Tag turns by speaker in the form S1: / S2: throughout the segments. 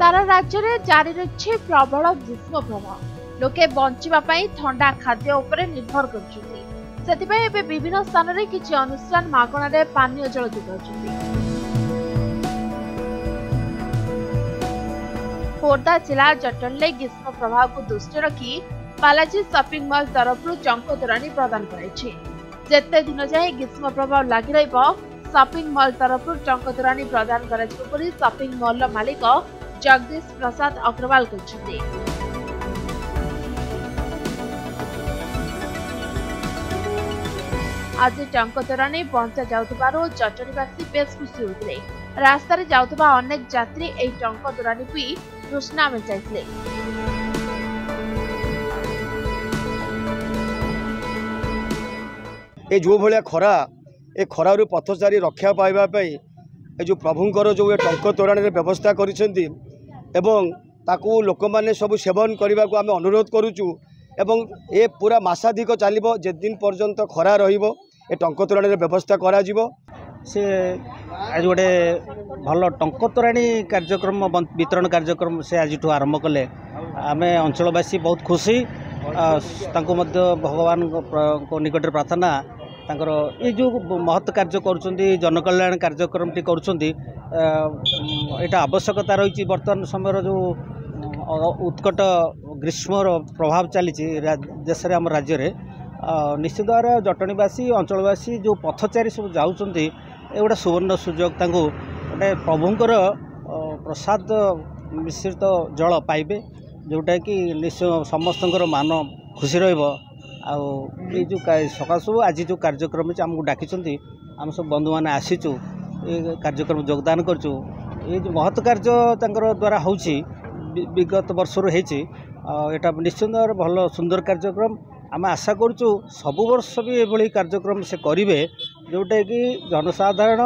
S1: सारा राज्य में जारी रही प्रबल ग्रीष्म प्रभाव। लोके बंचापी ठंडा खाद्य उपरे निर्भर कर विभिन्न स्थान में किसी अनुष्ठान मागणारे पानीय जल जोगाउछन्ति। खोर्धा जिला जटनले ग्रीष्म प्रभाव को दृष्टि रखी बालाजी शॉपिंग मॉल तरफ टंक तोराणी प्रदान कराइछि। जेते दिन जाए ग्रीष्म प्रभाव लगी शॉपिंग मॉल तरफ टंक तोराणी प्रदान कराइछि बोली शॉपिंग मॉल मालिक जगदीश प्रसाद अग्रवाल कहते। आज टंक तोराणी पहुंचा जाउथबारो जटनीवासी बेस खुशी होते। रास्ता रे जाउथबा अनेक यात्री एही टंक तोराणी पी तृष्णा मेटाइथिले।
S2: ए जो भाया खरा ए खरारु पथचारी रक्षा पाइबा जो प्रभुंकर जो टंक तोराणी व्यवस्था करिसेंती एवं ताकू लोक माने सब सेवन करने को आम अनुरोध करुचु एवं ए पूरा मासाधिक चलिबो जे दिन पर्यंत खरा रहिबो ए टंक तोराणी व्यवस्था करा जिवो।
S3: से आज गोटे भल टंक तोराणी कार्यक्रम वितरण कार्यक्रम से आज आरंभ कले आम अंचलवासी बहुत खुशी तांको मध्य भगवान को निकट प्रार्थना तांकर ये जो महत् कार्य करुँच जनकल्याण कार्यक्रम टी करुँच यहाँ आवश्यकता रही बर्तमान समय जो उत्कट ग्रीष्मर प्रभाव चली देश आम राज्य में निश्चित भाव जटणीवासी अंचलवासी जो पथचारी सब जाऊँगी ये गोटे सुवर्ण सुजोग गोटे प्रभुंकर प्रसाद मिश्रित जल पाइबे जोटा कि निश्चय समस्त मान खुशी रही जो सकाशु आज जो कार्यक्रम आमको डाकी आम सब बंधु मैंने आसीचु ये कार्यक्रम योगदान करचु ये जो महत् कार्य द्वारा हो विगत वर्ष होता निश्चित भाव भल सुंदर कार्यक्रम आम आशा करुचु सबु वर्ष भी ये कार्यक्रम से करेंगे जोटा कि जनसाधारण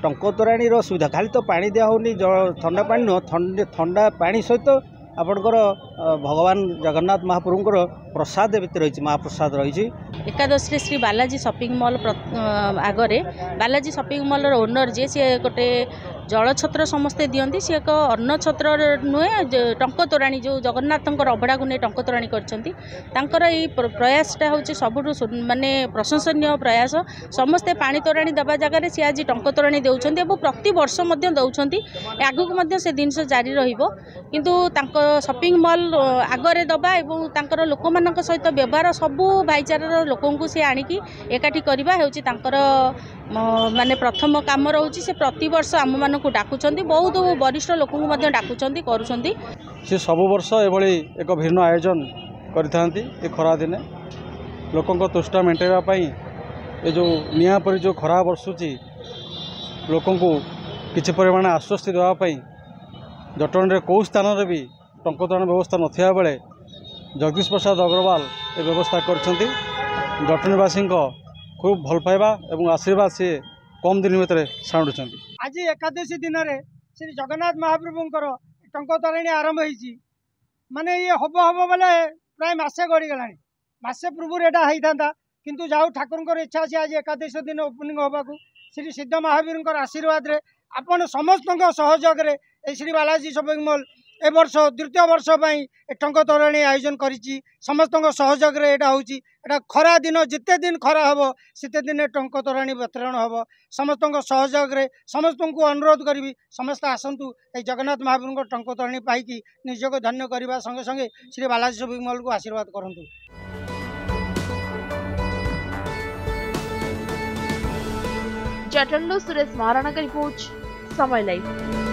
S3: टंक तोराणी सुविधा खाली तो पानी दिया होनी ठंडा पानी नुह ठंडा पानी सहित आपणकर भगवान जगन्नाथ महाप्रभुंकर प्रसाद रही महाप्रसाद रही।
S4: एकादशी श्री बालाजी शॉपिंग मॉल आगरे बालाजी शॉपिंग मॉल ओनर जे सी गोटे जल छत्र समस्ते दियंती सी एक अन्न छत्र नुहे टंक तोराणी जो जगन्नाथ अभड़ा को नहीं टंक तोराणी कर प्रयासटा हूँ सबुठ माने प्रशंसनीय प्रयास। समस्ते पानी तोराणी देवा जगह सी आज टंक तोराणी देउछंती और प्रति वर्ष दौरान आगक से जिनस जारी रु शॉपिंग मॉल आगरे दबा और लोक मान सहित व्यवहार सबू भाईचारार लोक सी आणिकी एकाठी करवा माने प्रथम काम रोचे से प्रति वर्ष आम मान डाकुंट बहुत वरिष्ठ लोक डाकुंट करुँच
S5: से सबु वर्ष एभली एक भिन्न आयोजन करते खरा दिने लोकों तुष्टा मेटाइवाई ये जो निया परी जो खरा बर्षुची लोकों को किसी परिमाण आश्वस्ति देवाई जटन कौ स्थान में भी टंक तोराणी व्यवस्था नथिया बेले जगदीश प्रसाद अग्रवाल ये व्यवस्था करछंती। जटनीवासी खूब भल पाइबा एवं आशीर्वाद सी कम दिन भितर साणुंट।
S6: आज एकादशी दिन में श्री जगन्नाथ महाप्रभुंकर टंक तोराणी आरंभ होती माने ये हम हम बोले प्राय मसे गड़ीगला मसे पूर्व यहाँ होता किंतु जाऊ ठाकुर इच्छा अच्छे आज एकादशी दिन ओपनिंग होगा श्री सिद्ध महावीर आशीर्वाद रे आपण समस्त सहयोग रे श्री बालाजी शॉपिंग मॉल ए वर्ष द्वितीय वर्ष टंक तोराणी आयोजन करिछि समस्त सहयोग रे एटा होछि एटा खरा दिन जिते दिन खरा हबो सिते दिन टंक तोराणी वितरण हबो समस्त सहयोग रे समस्त को अनुरोध करी समस्त आसंतु ए जगन्नाथ महाप्रभु टंक तोराणी पाई निजको धन्य करबा संगे संगे श्री बालाजी शॉपिंग मॉल को आशीर्वाद करंतु।
S1: जटनलो सुरेश महाराणा का रिपोर्ट समय लाइव।